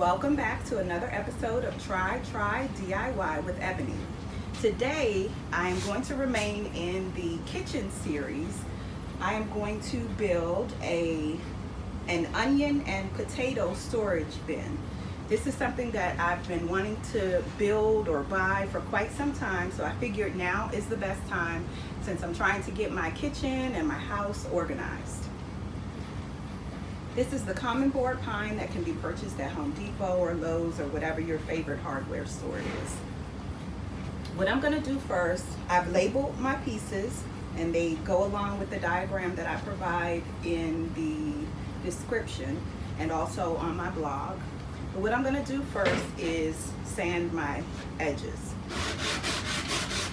Welcome back to another episode of Try DIY with Ebony. Today I am going to remain in the kitchen series. I am going to build an onion and potato storage bin. This is something that I've been wanting to build or buy for quite some time, so I figured now is the best time since I'm trying to get my kitchen and my house organized. This is the common board pine that can be purchased at Home Depot or Lowe's or whatever your favorite hardware store is. What I'm going to do first, I've labeled my pieces and they go along with the diagram that I provide in the description and also on my blog. But what I'm going to do first is sand my edges.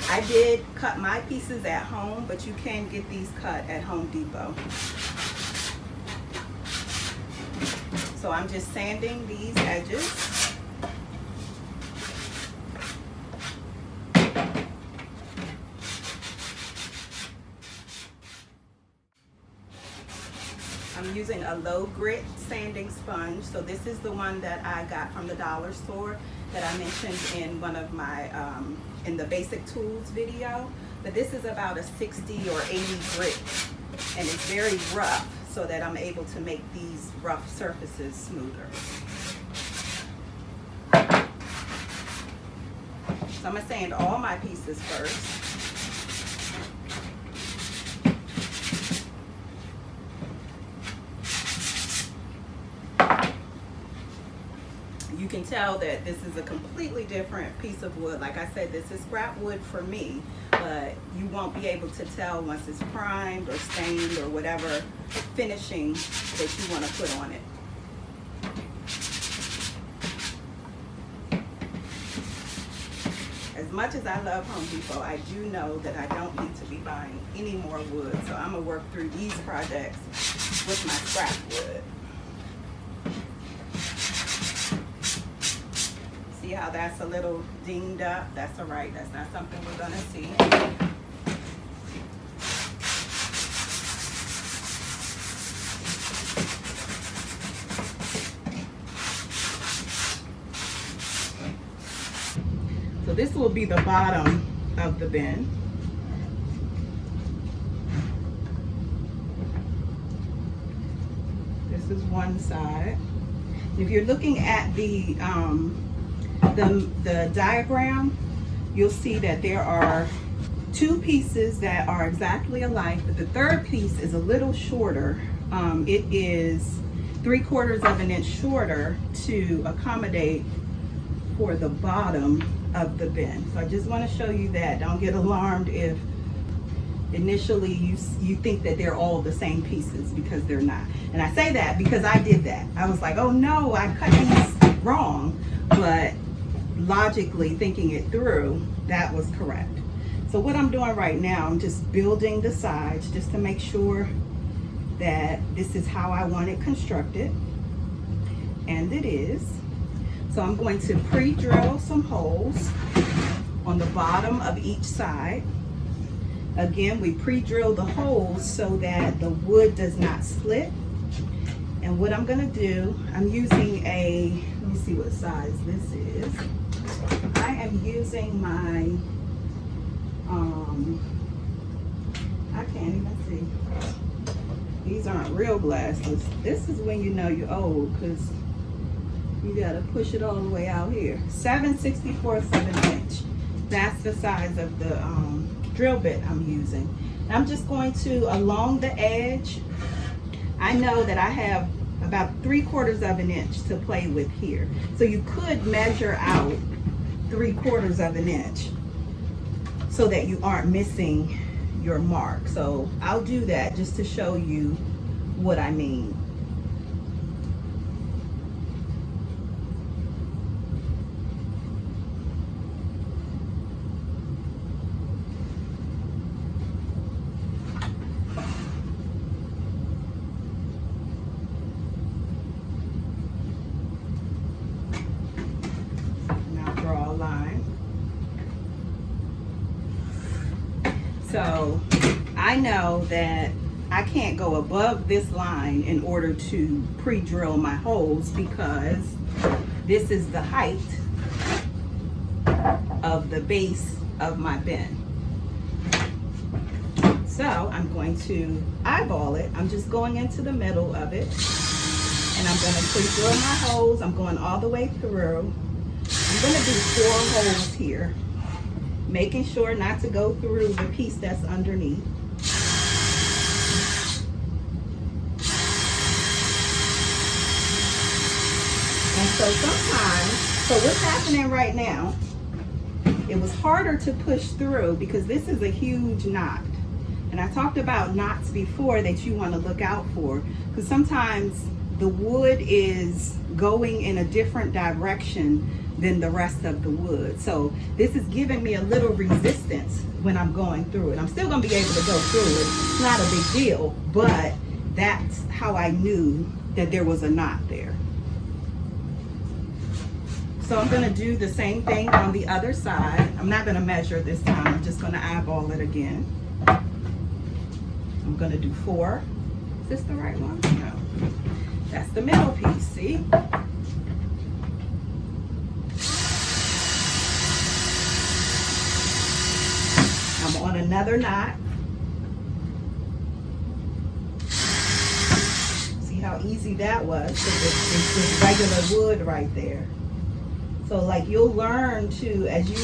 I did cut my pieces at home, but you can get these cut at Home Depot. So I'm just sanding these edges. I'm using a low grit sanding sponge. So this is the one that I got from the dollar store that I mentioned in one of my, in the basic tools video. But this is about a 60 or 80 grit and it's very rough, so that I'm able to make these rough surfaces smoother. So I'm going to sand all my pieces first. You can tell that this is a completely different piece of wood. Like I said, this is scrap wood for me, but you won't be able to tell once it's primed or stained or whatever finishing that you want to put on it. As much as I love Home Depot, I do know that I don't need to be buying any more wood, so I'm going to work through these projects with my scrap wood. See how that's a little dinged up? That's all right. That's not something we're going to see. So this will be the bottom of the bin. This is one side. If you're looking at the diagram, you'll see that there are two pieces that are exactly alike, but the third piece is a little shorter. It is 3/4 of an inch shorter to accommodate for the bottom of the bin. So I just want to show you that. Don't get alarmed if initially you think that they're all the same pieces, because they're not. And I say that because I did that. I was like, oh no, I cut these wrong, but logically thinking it through, that was correct. So what I'm doing right now, I'm just building the sides just to make sure that this is how I want it constructed, and it is. So I'm going to pre-drill some holes on the bottom of each side. Again, we pre-drill the holes so that the wood does not split. And what I'm going to do, I'm using a, let me see what size this is. I am using my, I can't even see. These aren't real glasses. This is when you know you're old, because you gotta push it all the way out here. 7/64 of an inch. That's the size of the drill bit I'm using. I'm just going to, along the edge, I know that I have about 3/4 of an inch to play with here. So you could measure out 3/4 of an inch so that you aren't missing your mark. So I'll do that just to show you what I mean. So I know that I can't go above this line in order to pre-drill my holes, because this is the height of the base of my bin. So I'm going to eyeball it. I'm just going into the middle of it, and I'm going to pre-drill my holes. I'm going all the way through. I'm going to do 4 holes here, making sure not to go through the piece that's underneath. And so sometimes, so what's happening right now, it was harder to push through because this is a huge knot. And I talked about knots before that you want to look out for, because sometimes the wood is going in a different direction than the rest of the wood. So this is giving me a little resistance when I'm going through it. I'm still going to be able to go through it. It's not a big deal, but that's how I knew that there was a knot there. So I'm going to do the same thing on the other side. I'm not going to measure this time. I'm just going to eyeball it again. I'm going to do 4. Is this the right one? No. That's the middle piece, see? I'm on another knot. See how easy that was? It's just regular wood right there. So like you'll learn to, as you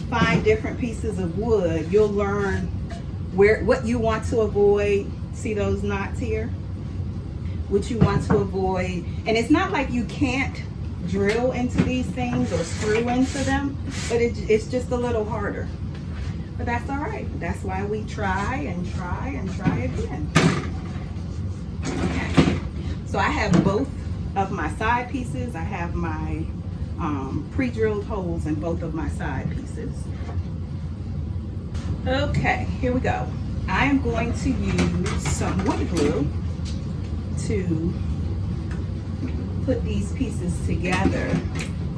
find different pieces of wood, you'll learn what you want to avoid. See those knots here? What you want to avoid. And it's not like you can't drill into these things or screw into them, but it's just a little harder. But that's all right. That's why we try and try and try again. Okay. So I have both of my side pieces. I have my pre-drilled holes in both of my side pieces. Okay, here we go. I am going to use some wood glue to put these pieces together.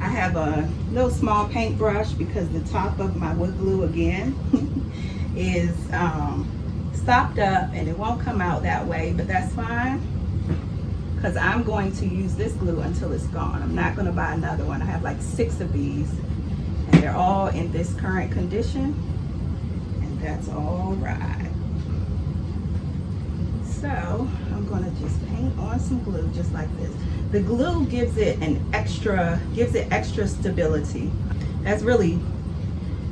I have a little small paintbrush because the top of my wood glue again is stopped up and it won't come out that way, but that's fine because I'm going to use this glue until it's gone. I'm not going to buy another one. I have like 6 of these and they're all in this current condition, and that's all right. So I'm going to just paint on some glue just like this. The glue gives it extra stability. That's really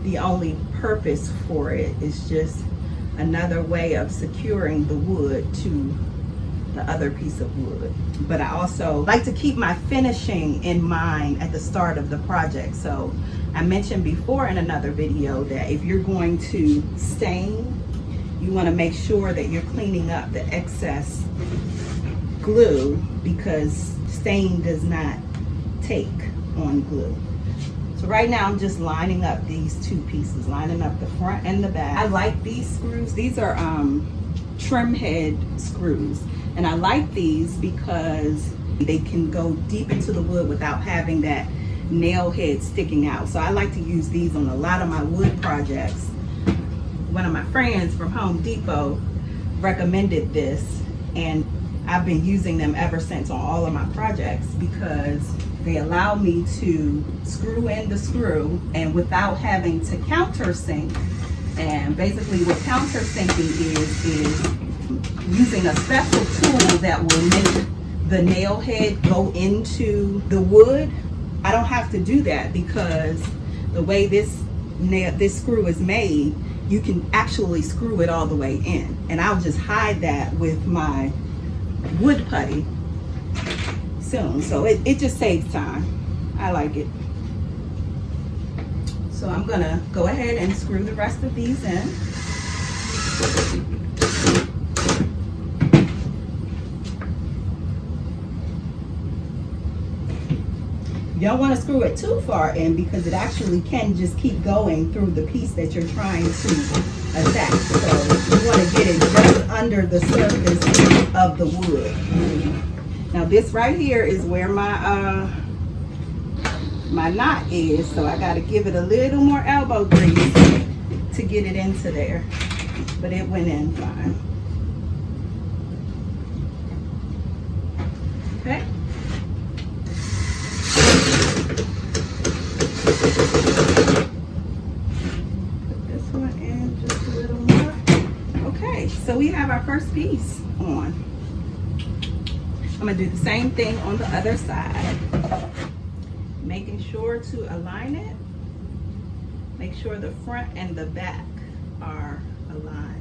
the only purpose for it. It's just another way of securing the wood to the other piece of wood. But I also like to keep my finishing in mind at the start of the project. So I mentioned before in another video that if you're going to stain, you want to make sure that you're cleaning up the excess glue, because stain does not take on glue. So right now I'm just lining up these 2 pieces, lining up the front and the back. I like these screws. These are trim head screws, and I like these because they can go deep into the wood without having that nail head sticking out. So I like to use these on a lot of my wood projects. One of my friends from Home Depot recommended this, and I've been using them ever since on all of my projects because they allow me to screw in the screw and without having to countersink. And basically what countersinking is using a special tool that will make the nail head go into the wood. I don't have to do that because the way this screw is made, you can actually screw it all the way in. And I'll just hide that with my wood putty soon. So it just saves time. I like it. So I'm gonna go ahead and screw the rest of these in. You don't want to screw it too far in because it actually can just keep going through the piece that you're trying to attach. So you want to get it just under the surface of the wood. Now this right here is where my knot is, so I got to give it a little more elbow grease to get it into there, but it went in fine. Okay. So we have our first piece on. I'm gonna do the same thing on the other side. Making sure to align it. Make sure the front and the back are aligned.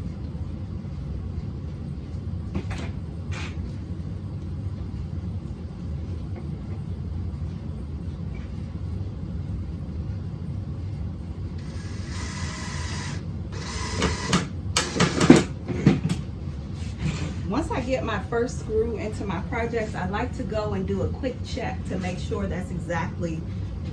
Once I get my first screw into my projects, I like to go and do a quick check to make sure that's exactly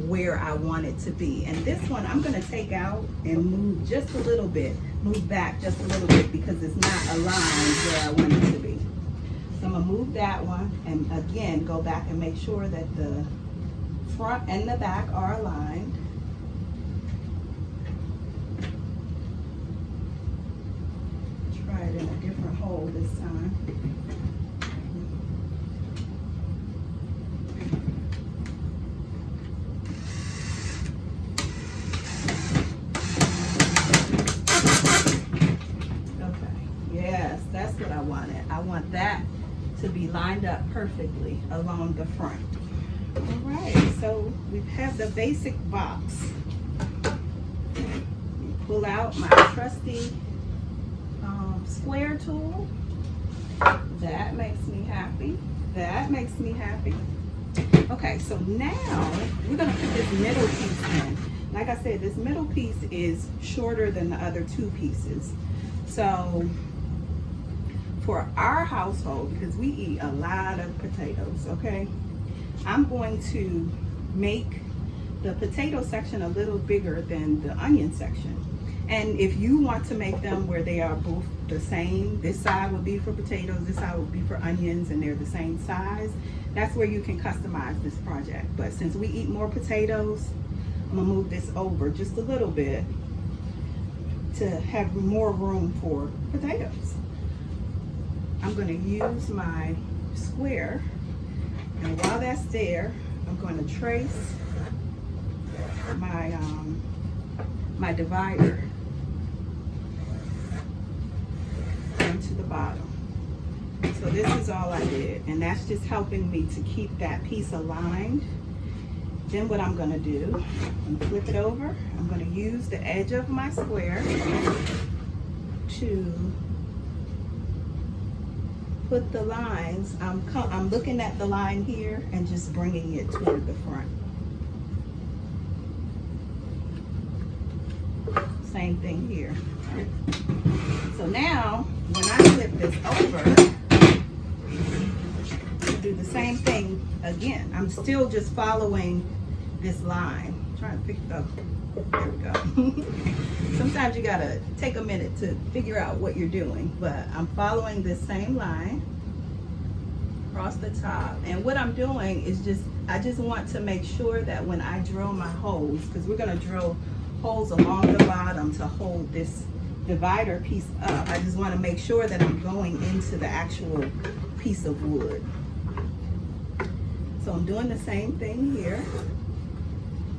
where I want it to be. And this one I'm gonna take out and move just a little bit, move back just a little bit because it's not aligned where I want it to be. So I'm gonna move that one and again go back and make sure that the front and the back are aligned. Try it in a different hole this time. That's what I wanted. I want that to be lined up perfectly along the front. All right, so we have the basic box. Pull out my trusty square tool. That makes me happy. That makes me happy. Okay, so now we're gonna put this middle piece in. Like I said, this middle piece is shorter than the other two pieces. So for our household, because we eat a lot of potatoes, okay, I'm going to make the potato section a little bigger than the onion section. And if you want to make them where they are both the same, this side would be for potatoes, this side would be for onions, and they're the same size, that's where you can customize this project. But since we eat more potatoes, I'm gonna move this over just a little bit to have more room for potatoes. I'm going to use my square, and while that's there, I'm going to trace my my divider into the bottom. So this is all I did, and that's just helping me to keep that piece aligned. Then what I'm going to do, I'm going to flip it over. I'm going to use the edge of my square to put the lines. I'm looking at the line here and just bringing it toward the front. Same thing here. So now, when I flip this over, do the same thing again. I'm still just following this line. I'm trying to pick it up. There we go. Sometimes you gotta take a minute to figure out what you're doing, but I'm following this same line across the top. And what I'm doing is I just want to make sure that when I drill my holes, because we're gonna drill holes along the bottom to hold this divider piece up, I just want to make sure that I'm going into the actual piece of wood. So I'm doing the same thing here.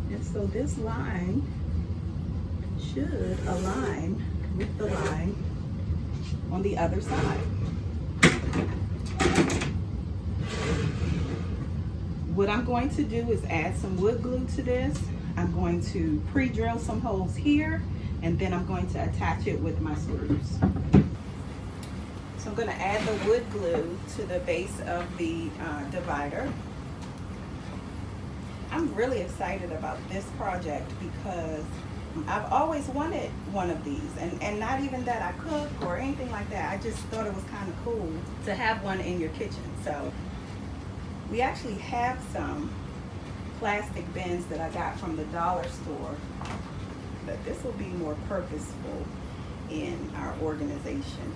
And so this line should align with the line on the other side. What I'm going to do is add some wood glue to this. I'm going to pre-drill some holes here, and then I'm going to attach it with my screws. So I'm going to add the wood glue to the base of the divider. I'm really excited about this project because I've always wanted one of these, and not even that I cook or anything like that. I just thought it was kind of cool to have one in your kitchen. So we actually have some plastic bins that I got from the dollar store, but this will be more purposeful in our organization.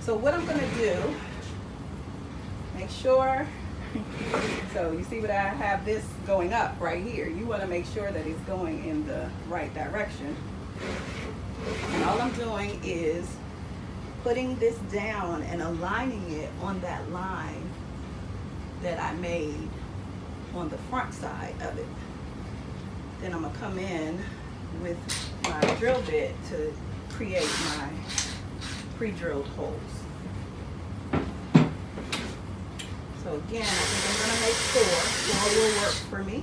So what I'm gonna do, make sure, so you see what I have this going up right here. You wanna make sure that it's going in the right direction. And all I'm doing is putting this down and aligning it on that line that I made on the front side of it. Then I'm gonna come in with my drill bit to create my pre-drilled holes. So again, I think I'm going to make 4. 4 will work for me.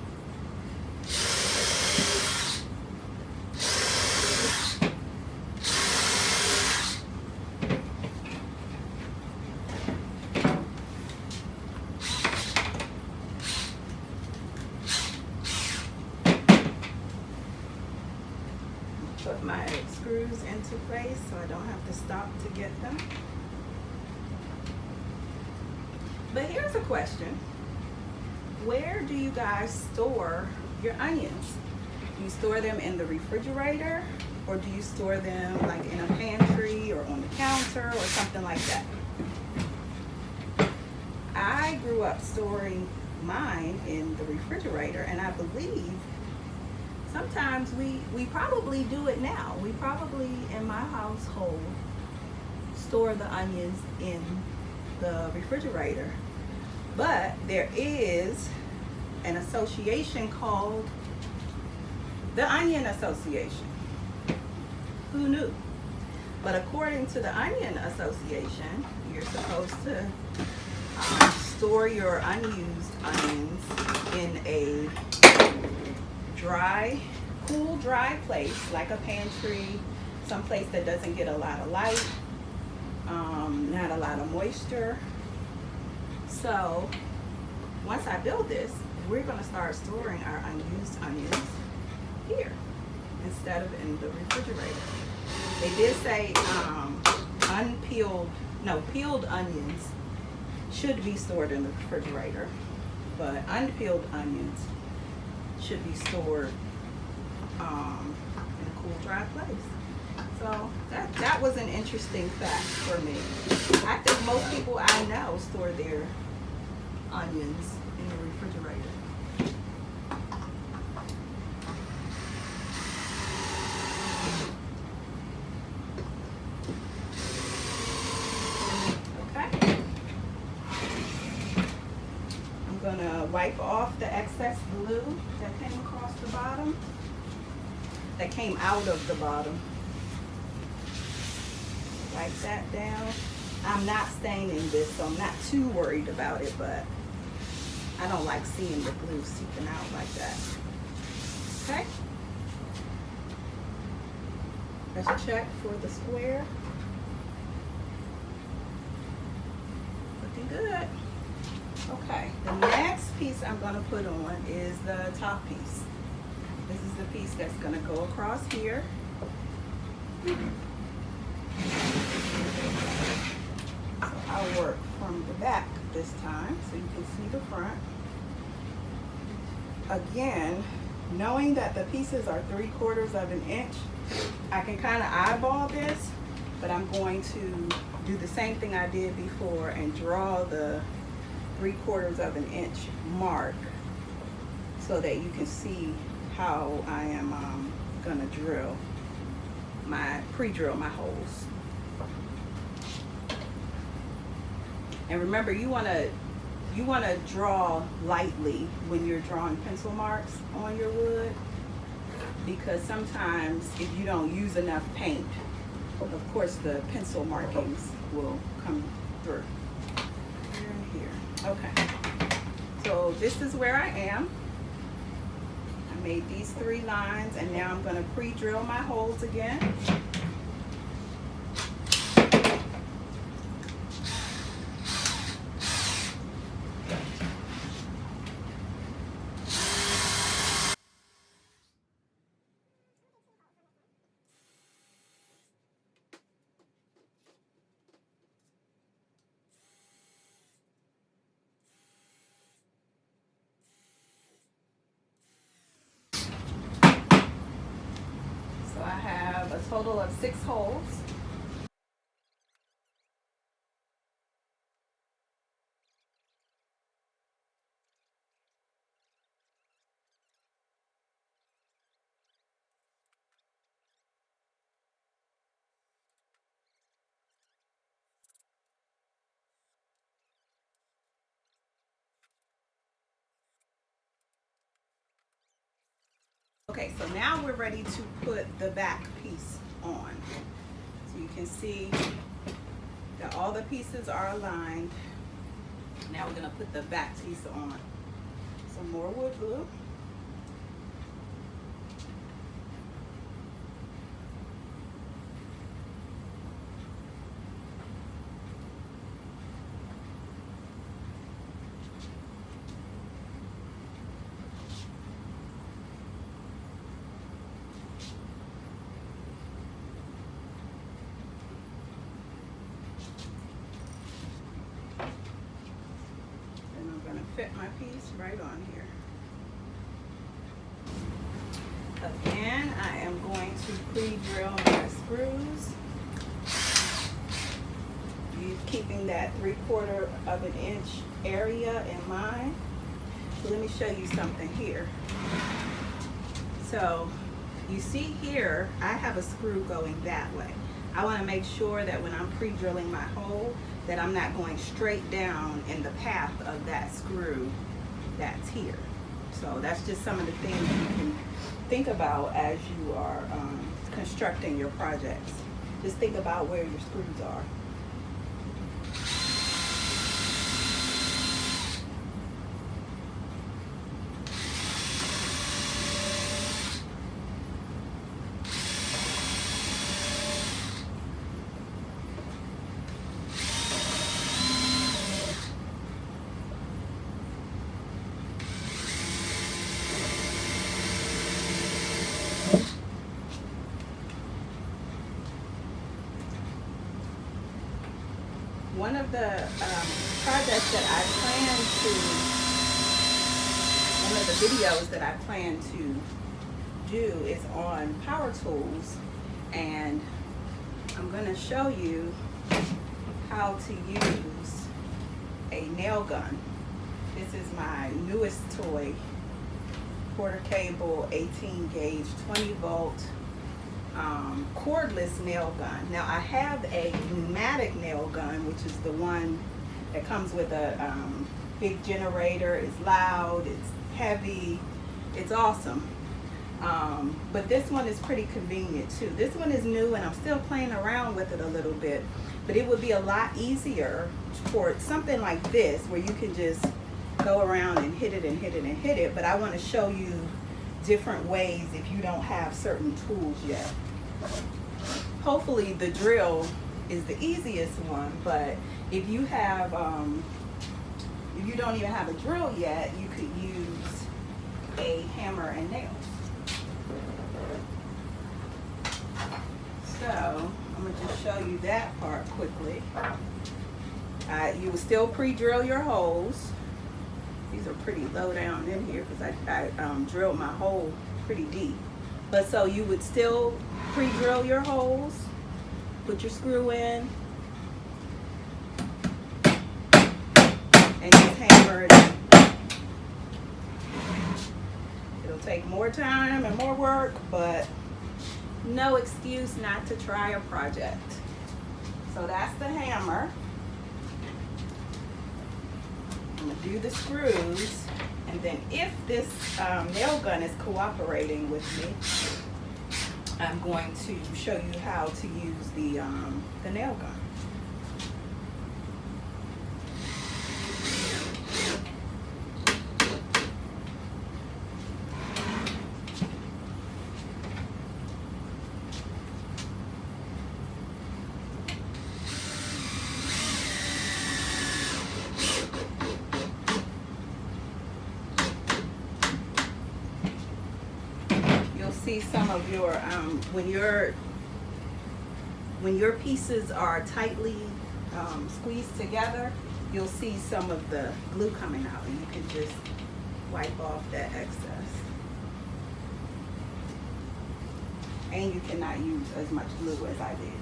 Put my screws into place so I don't have to stop to get them. But here's a question. Where do you guys store your onions? Do you store them in the refrigerator, or do you store them like in a pantry or on the counter or something like that? I grew up storing mine in the refrigerator, and I believe sometimes we probably do it now. We probably, in my household, store the onions in the refrigerator. But there is an association called the Onion Association. Who knew? But according to the Onion Association, you're supposed to store your unused onions in a dry, cool, dry place, like a pantry, some place that doesn't get a lot of light, not a lot of moisture. So once I build this, we're going to start storing our unused onions here instead of in the refrigerator. They did say peeled onions should be stored in the refrigerator, but unpeeled onions should be stored in a cool, dry place. So that was an interesting fact for me. I think most people I know store their onions in the refrigerator. Okay. I'm gonna wipe off the excess glue that came across the bottom, that came out of the bottom. Wipe that down. I'm not staining this, so I'm not too worried about it, but I don't like seeing the glue seeping out like that. Okay. Let's check for the square. Looking good. Okay, the next piece I'm going to put on is the top piece. This is the piece that's going to go across here. So I'll work from the back this time so you can see the front. Again, knowing that the pieces are 3/4 of an inch, I can kind of eyeball this, but I'm going to do the same thing I did before and draw the 3/4 of an inch mark so that you can see how I am gonna pre-drill my holes. And remember, you wanna draw lightly when you're drawing pencil marks on your wood, because sometimes if you don't use enough paint, of course the pencil markings will come through. Here and here. Okay. So this is where I am. I made these 3 lines, and now I'm gonna pre-drill my holes again. So I have a total of 6 holes. Okay, so now we're ready to put the back piece on. So you can see Now all the pieces are aligned. Now we're gonna put the back piece on. Some more wood glue. Fit my piece right on here. Again, I am going to pre-drill my screws. Keeping that 3/4 of an inch area in mind. So let me show you something here. So you see here, I have a screw going that way. I want to make sure that when I'm pre-drilling my hole, that I'm not going straight down in the path of that screw that's here. So that's just some of the things you can think about as you are constructing your projects. Just think about where your screws are. One of the projects that I plan to, one of the videos that I plan to do is on power tools, and I'm going to show you how to use a nail gun. This is my newest toy, quarter cable, 18 gauge, 20 volt cordless nail gun. Now I have a pneumatic nail gun, which is the one that comes with a big generator. It's loud, it's heavy, it's awesome. But this one is pretty convenient too. This one is new and I'm still playing around with it a little bit, but it would be a lot easier for something like this where you can just go around and hit it and hit it and hit it. But I want to show you different ways if you don't have certain tools yet. Hopefully the drill is the easiest one, but if you have if you don't even have a drill yet, you could use a hammer and nails. So I'm going to just show you that part quickly. You will still pre-drill your holes. These are pretty low down in here because I drilled my hole pretty deep. But so you would still pre-drill your holes, put your screw in, and just hammer it in. It'll take more time and more work, but no excuse not to try a project. So that's the hammer. I'm going to do the screws, and then if this nail gun is cooperating with me, I'm going to show you how to use the nail gun. See some of your when your pieces are tightly squeezed together, you'll see some of the glue coming out, and you can just wipe off that excess. And you cannot use as much glue as I did.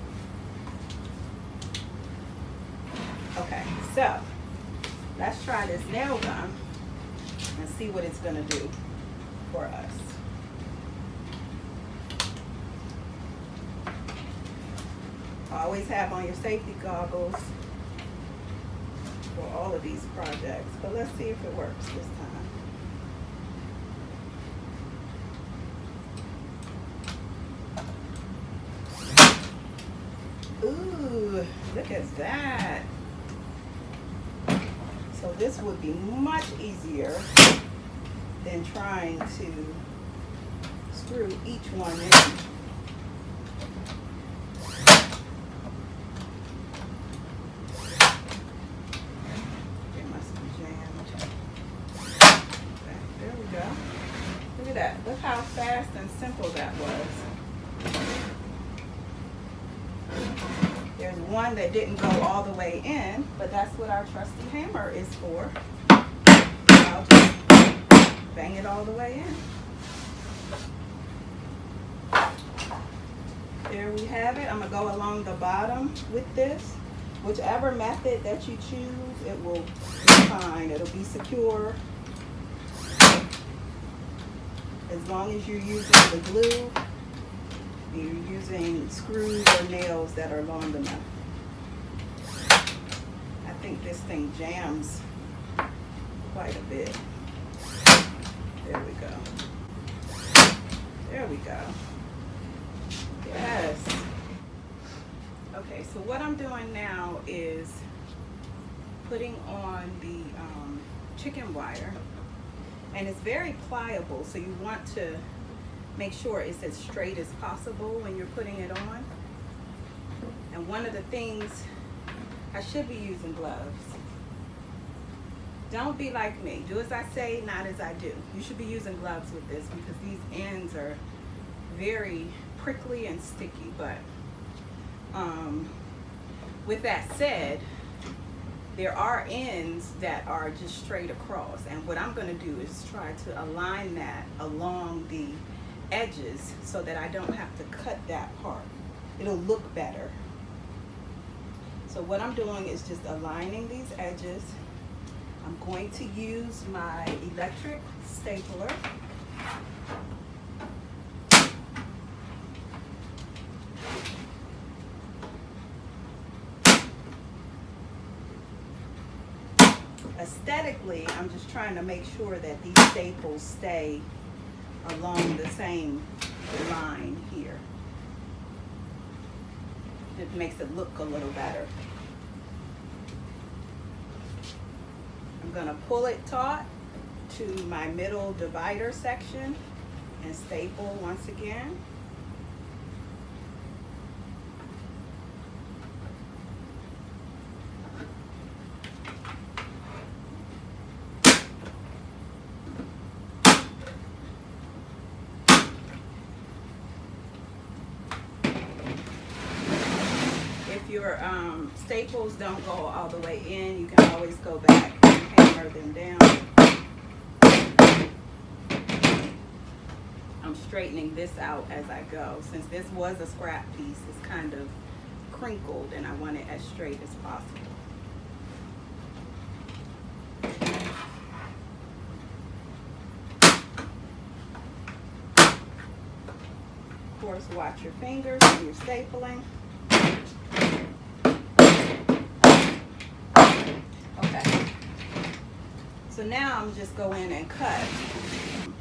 Okay, so let's try this nail gun and see what it's going to do for us. Always have on your safety goggles for all of these projects, but let's see if it works this time. Ooh, look at that. So this would be much easier than trying to screw each one in. It must be jammed. Okay, there we go. Look at that. Look how fast and simple that was. There's one that didn't go all the way in, but that's what our trusty hammer is for. I'll just bang it all the way in. There we have it. I'm going to go along the bottom with this. Whichever method that you choose, it will be fine. It'll be secure. As long as you're using the glue, you're using screws or nails that are long enough. I think this thing jams quite a bit. There we go. There we go. Yes. Okay, so what I'm doing now is putting on the chicken wire, and it's very pliable, so you want to make sure it's as straight as possible when you're putting it on. And one of the things, I should be using gloves. Don't be like me. Do as I say, not as I do. You should be using gloves with this because these ends are very prickly and sticky. But with that said, there are ends that are just straight across. And what I'm going to do is try to align that along the edges so that I don't have to cut that part. It'll look better. So what I'm doing is just aligning these edges. I'm going to use my electric stapler. Aesthetically, I'm just trying to make sure that these staples stay along the same line here. It makes it look a little better. I'm going to pull it taut to my middle divider section and staple once again. If your staples don't go all the way in, you can always go back and hammer them down. I'm straightening this out as I go. Since this was a scrap piece, it's kind of crinkled and I want it as straight as possible. Of course, watch your fingers when you're stapling. Okay, so now I'm just go in and cut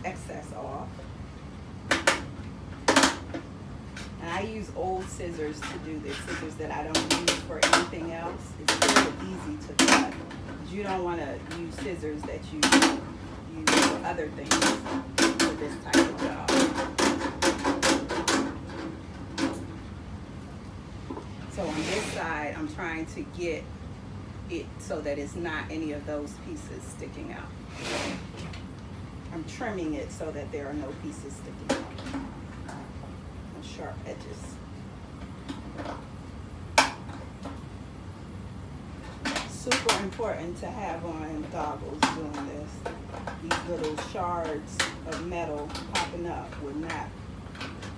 excess off. And I use old scissors to do this, scissors that I don't use for anything else. It's really easy to cut. But you don't want to use scissors that you use for other things for this type of job. So on this side, I'm trying to get it so that it's not any of those pieces sticking out. I'm trimming it so that there are no pieces sticking out on sharp edges. Super important to have on goggles doing this. These little shards of metal popping up would not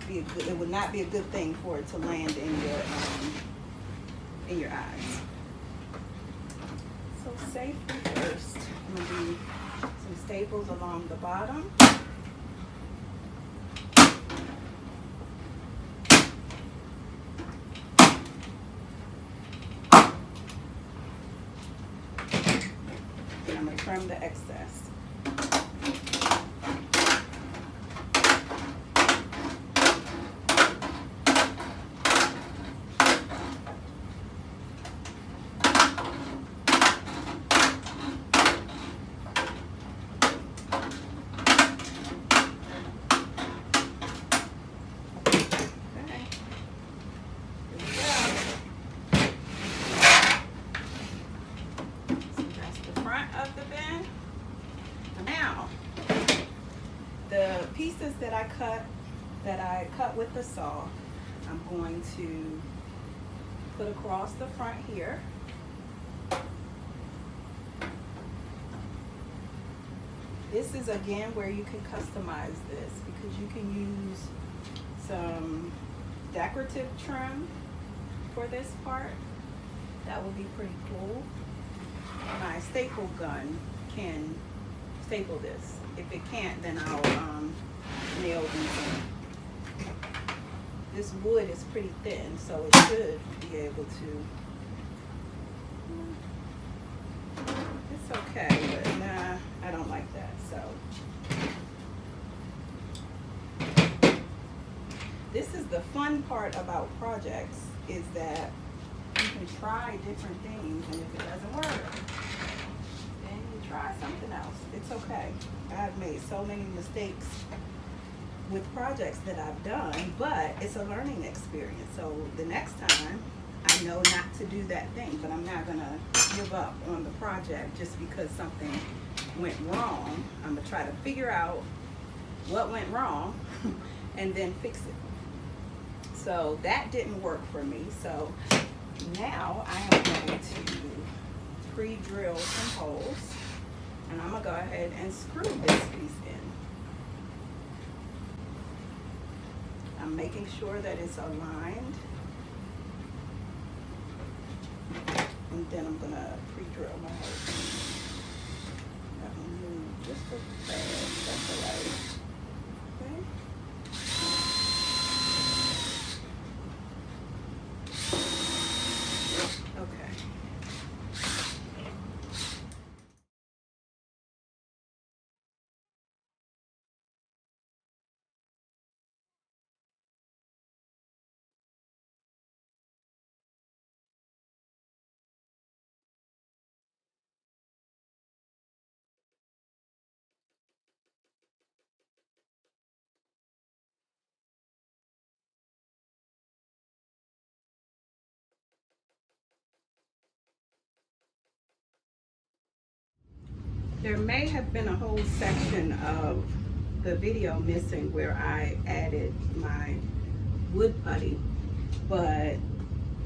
be a good, it would not be a good thing for it to land in your eyes. So safety first. I'm going to do some staples along the bottom. And I'm going to trim the excess. I cut with the saw, I'm going to put across the front here. This is again where you can customize this, because you can use some decorative trim for this part. That would be pretty cool. My staple gun can staple this. If it can't, then I'll nail these in. This wood is pretty thin, so it should be able to. It's okay, but nah, I don't like that. So this is the fun part about projects, is that you can try different things, and if it doesn't work, then you try something else. It's okay. I've made so many mistakes with projects that I've done, but it's a learning experience. So the next time, I know not to do that thing, but I'm not gonna give up on the project just because something went wrong. I'm gonna try to figure out what went wrong and then fix it. So that didn't work for me. So now I am going to pre-drill some holes, and I'm gonna go ahead and screw this piece in. I'm making sure that it's aligned, and then I'm gonna pre-drill my holes. That one moved just a tad. That's all right. Okay. There may have been a whole section of the video missing where I added my wood putty, but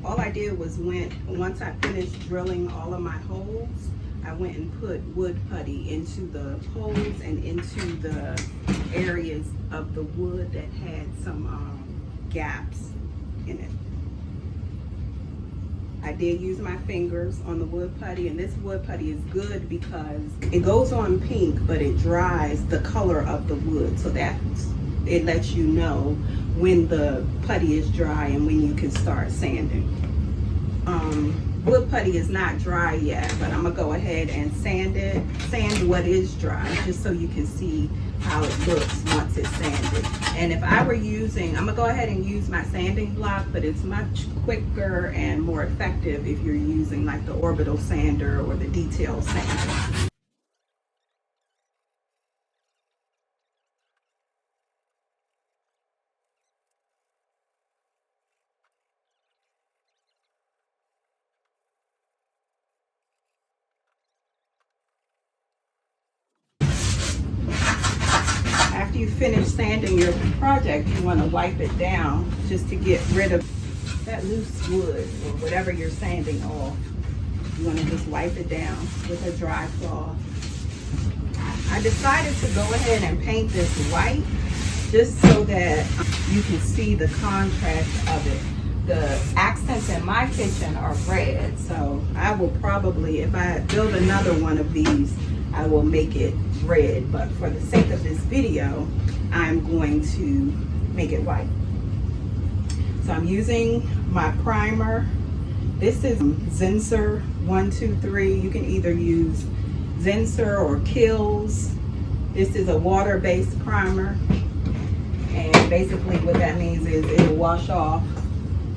all I did was once I finished drilling all of my holes, I went and put wood putty into the holes and into the areas of the wood that had some gaps in it. I did use my fingers on the wood putty, and this wood putty is good because it goes on pink, but it dries the color of the wood. So it lets you know when the putty is dry and when you can start sanding. Wood putty is not dry yet, but I'm gonna go ahead and sand what is dry, just so you can see how it looks once it's sanded. And if I were using, I'm gonna go ahead and use my sanding block, but it's much quicker and more effective if you're using like the orbital sander or the detail sander. After you finish sanding your project, you want to wipe it down just to get rid of that loose wood or whatever you're sanding off. You want to just wipe it down with a dry cloth. I decided to go ahead and paint this white just so that you can see the contrast of it. The accents in my kitchen are red, so I will probably, if I build another one of these, I will make it red, but for the sake of this video, I'm going to make it white. So I'm using my primer. This is Zinsser 123. You can either use Zinsser or Kills. This is a water-based primer, and basically what that means is it'll wash off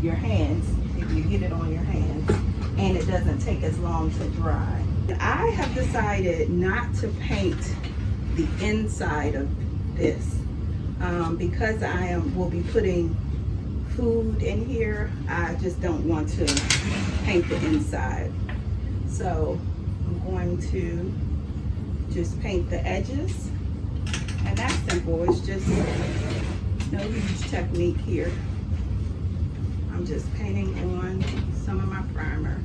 your hands if you get it on your hands, and it doesn't take as long to dry. I have decided not to paint the inside of this because will be putting food in here. I just don't want to paint the inside. So I'm going to just paint the edges, and And that's simple. It's just no huge technique here. I'm just painting on some of my primer.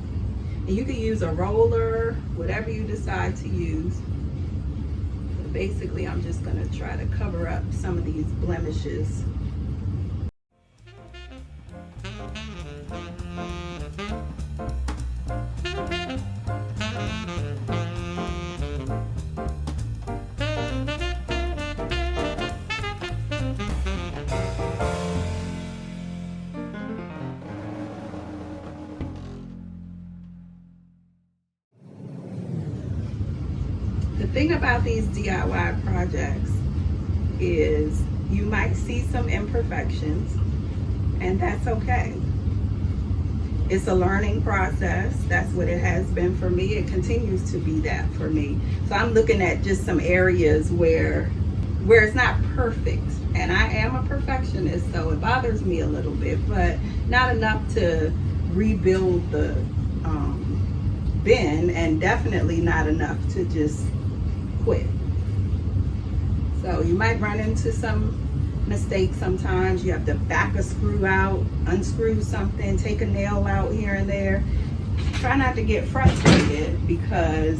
And you can use a roller, whatever you decide to use. But basically, I'm just gonna try to cover up some of these blemishes. The thing about these DIY projects is you might see some imperfections, and that's okay. It's a learning process. That's what it has been for me. It continues to be that for me. So I'm looking at just some areas where it's not perfect. And I am a perfectionist, so it bothers me a little bit, but not enough to rebuild the bin, and definitely not enough to just quit. So you might run into some mistakes sometimes. You have to back a screw out, unscrew something, take a nail out here and there. Try not to get frustrated because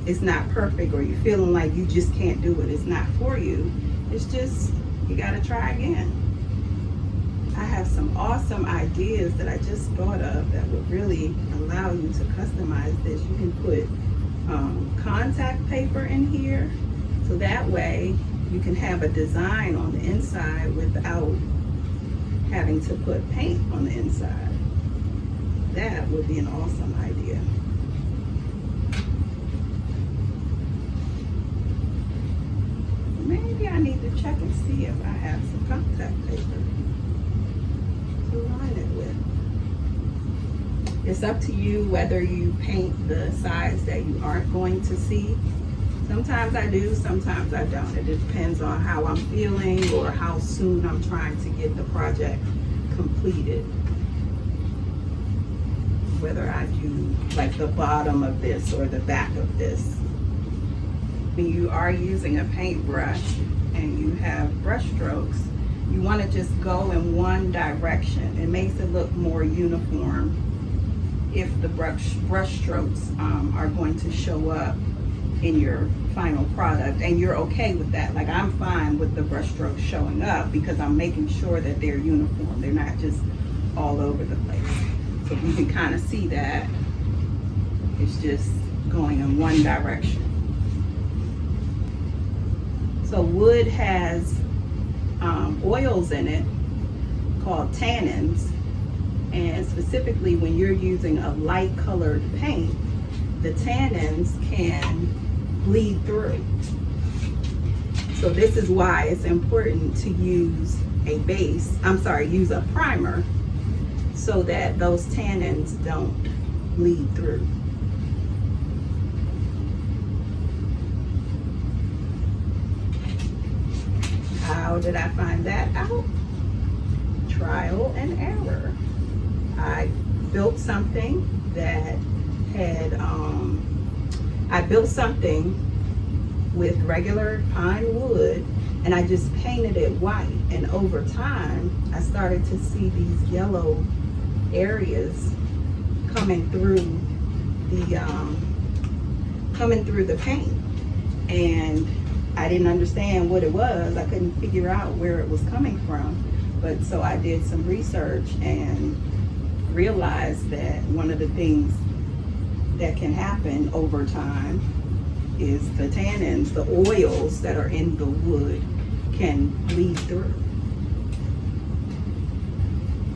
it's not perfect, or you're feeling like you just can't do it. It's not for you. It's just, you gotta try again. I have some awesome ideas that I just thought of that would really allow you to customize this. You can put contact paper in here, so that way you can have a design on the inside without having to put paint on the inside. That would be an awesome idea. Maybe I need to check and see if I have some contact paper to line it with. It's up to you whether you paint the sides that you aren't going to see. Sometimes I do, sometimes I don't. It depends on how I'm feeling or how soon I'm trying to get the project completed. Whether I do like the bottom of this or the back of this. When you are using a paintbrush and you have brush strokes, you want to just go in one direction. It makes it look more uniform if the brush strokes are going to show up in your final product, and you're okay with that. Like, I'm fine with the brush strokes showing up because I'm making sure that they're uniform. They're not just all over the place. So you can kind of see that it's just going in one direction. So wood has oils in it called tannins, and specifically when you're using a light colored paint, the tannins can bleed through. So this is why it's important to use use a primer so that those tannins don't bleed through. How did I find that out? Trial and error. I built something that had, I built something with regular pine wood, and I just painted it white. And over time, I started to see these yellow areas coming through the paint. And I didn't understand what it was. I couldn't figure out where it was coming from. But so I did some research and realized that one of the things that can happen over time is the tannins, the oils that are in the wood, can bleed through.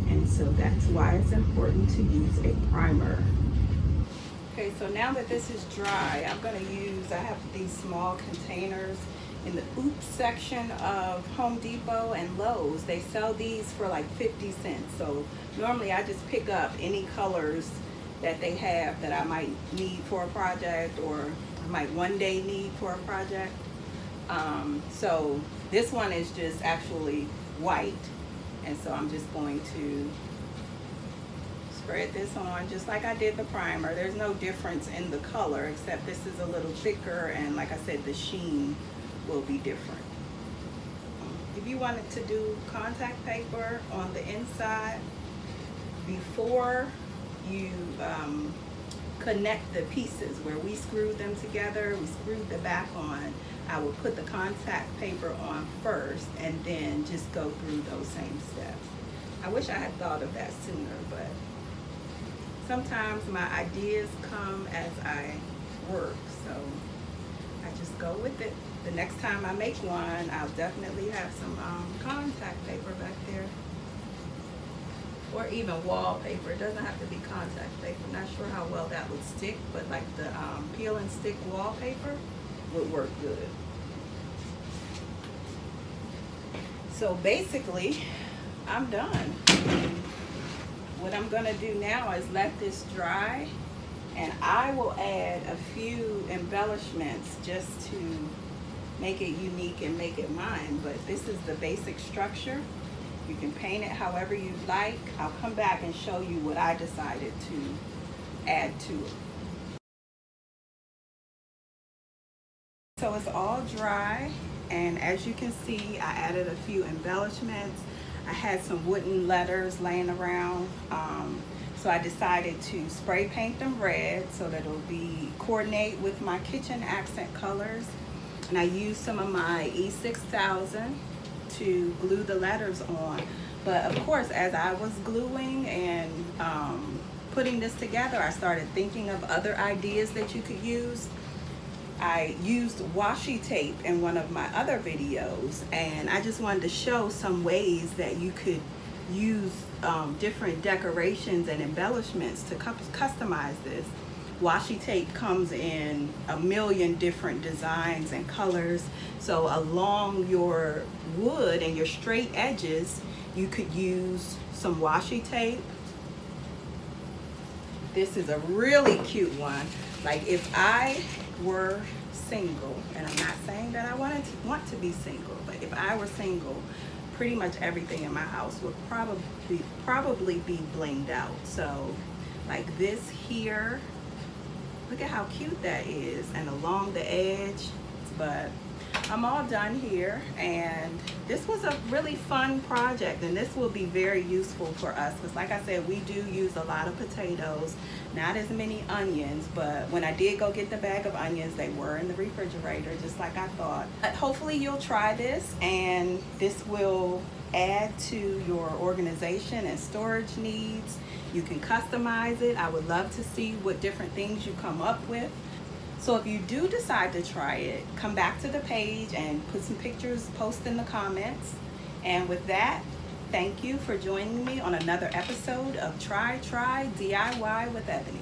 And so that's why it's important to use a primer. Okay, so now that this is dry, I have these small containers in the oops section of Home Depot and Lowe's. They sell these for like 50 cents. So normally I just pick up any colors that they have that I might need for a project, or I might one day need for a project. So this one is just actually white, and so I'm just going to spread this on just like I did the primer. There's no difference in the color, except this is a little thicker, and like I said, the sheen will be different. you wanted to do contact paper on the inside, before you connect the pieces where we screwed them together, we screwed the back on, I would put the contact paper on first and then just go through those same steps. I wish I had thought of that sooner, but sometimes my ideas come as I work, so I just go with it. The next time I make one, I'll definitely have some contact paper back there. Or even wallpaper. It doesn't have to be contact paper. I'm not sure how well that would stick, but like the peel and stick wallpaper would work good. So basically, I'm done. What I'm gonna do now is let this dry, and I will add a few embellishments just to make it unique and make it mine. But this is the basic structure. You can paint it however you like. I'll come back and show you what I decided to add to it. So it's all dry, and as you can see, I added a few embellishments. I had some wooden letters laying around, so I decided to spray paint them red so that it'll coordinate with my kitchen accent colors. And I used some of my E6000 to glue the letters on. But of course, as I was gluing and putting this together, I started thinking of other ideas that you could use. I used washi tape in one of my other videos, and I just wanted to show some ways that you could use different decorations and embellishments to customize this. Washi tape comes in a million different designs and colors, so along your wood and your straight edges, you could use some washi tape. This is a really cute one. Like, if I were single, and I'm not saying that I want to be single, but if I were single, pretty much everything in my house would probably be blinged out. So like this here, look at how cute that is, and along the edge. But I'm all done here, and this was a really fun project, and this will be very useful for us because, like I said, we do use a lot of potatoes, not as many onions, but when I did go get the bag of onions, they were in the refrigerator just like I thought. But hopefully you'll try this, and this will add to your organization and storage needs. You can customize it. I would love to see what different things you come up with. So if you do decide to try it, come back to the page and put some pictures, post in the comments. And with that, thank you for joining me on another episode of Try DIY with Ebony.